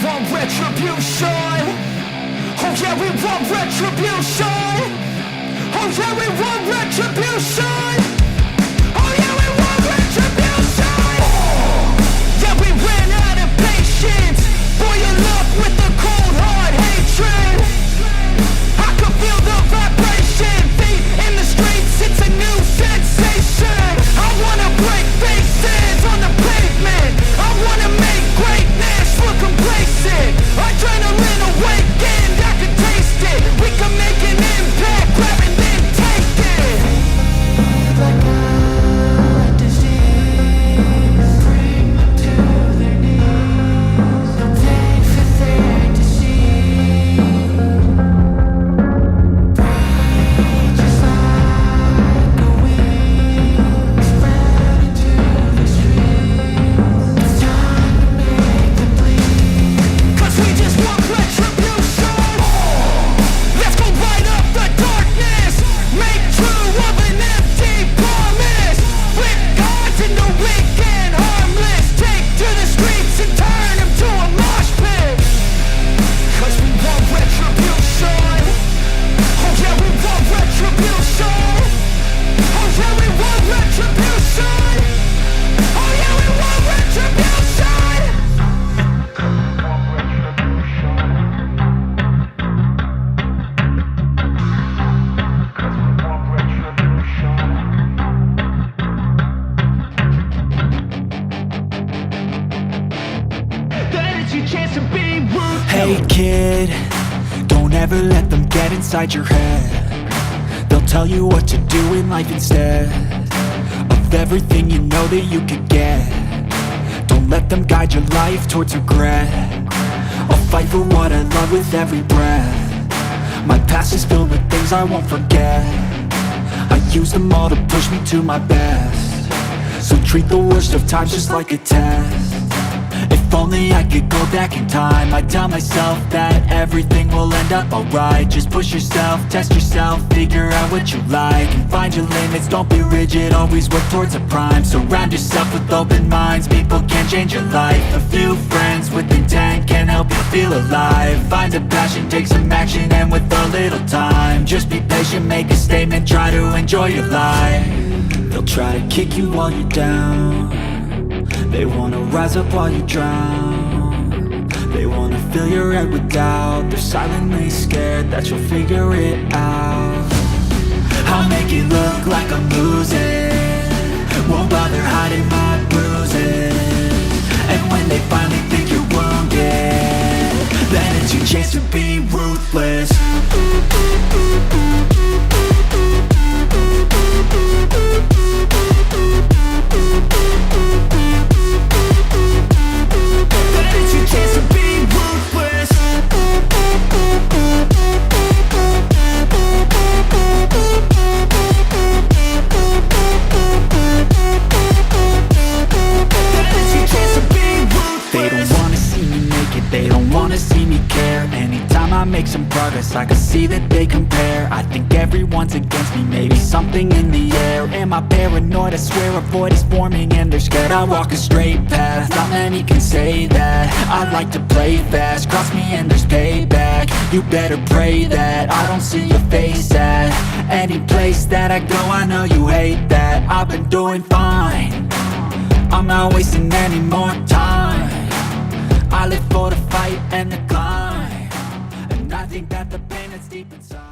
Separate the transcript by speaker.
Speaker 1: want retribution. Oh yeah, we want retribution. Oh yeah, we want retribution. Oh yeah, we want retribution. Yeah, we ran out of patience. Boil up with the cold hard hatred. I can feel the vibration. Feet in the streets, it's a new sensation. I wanna break faces on the pavement. I wanna make greatness look complacent. Adrenaline awakened, I can taste it. We can make an impact, grab and then take it. Like a disease, bring them to their knees. Take for their disease. Breathe just like a wing, spread into the streets. It's time to make them bleed. 'Cause we just want retribution. Let's go light up the darkness. Make true of an empty promise. Flip gods into weak and harmless. Take to the streets and turn them to a mosh pit. 'Cause we want retribution. Oh yeah, we want retribution. Oh yeah, we want retribution. Oh yeah, we want retribution. That is your chance to be ruthless.
Speaker 2: Hey kid, don't ever let them get inside your head. They'll tell you what to do in life instead of everything you know that you could get. Don't let them guide your life towards regret. I'll fight for what I love with every breath. My past is filled with things I won't forget. I use them all to push me to my best. So treat the worst of times just like a test. If only I could go back in time, I'd tell myself that everything will end up alright. Just push yourself, test yourself, figure out what you like, and find your limits, don't be rigid, always work towards a prime. Surround yourself with open minds, people can change your life. A few friends with intent can help you feel alive. Find a passion, take some action, and with a little time, just be patient, make a statement, try to enjoy your life. They'll try to kick you while you're down. They wanna rise up while you drown. They wanna fill your head with doubt. They're silently scared that you'll figure it out. I'll make it look like I'm losing, won't bother hiding my bruises. And when they finally think you're wounded, then it's your chance to be ruthless. They don't wanna see me care. Anytime I make some progress, I can see that they compare. I think everyone's against me, maybe something in the air. Am I paranoid? I swear a void is forming and they're scared I walk a straight path. Not many can say that. I like to play fast, cross me and there's payback. You better pray that I don't see your face at any place that I go. I know you hate that. I've been doing fine, I'm not wasting any more time. I live for the fight and the climb, and I think that the pain that's deep inside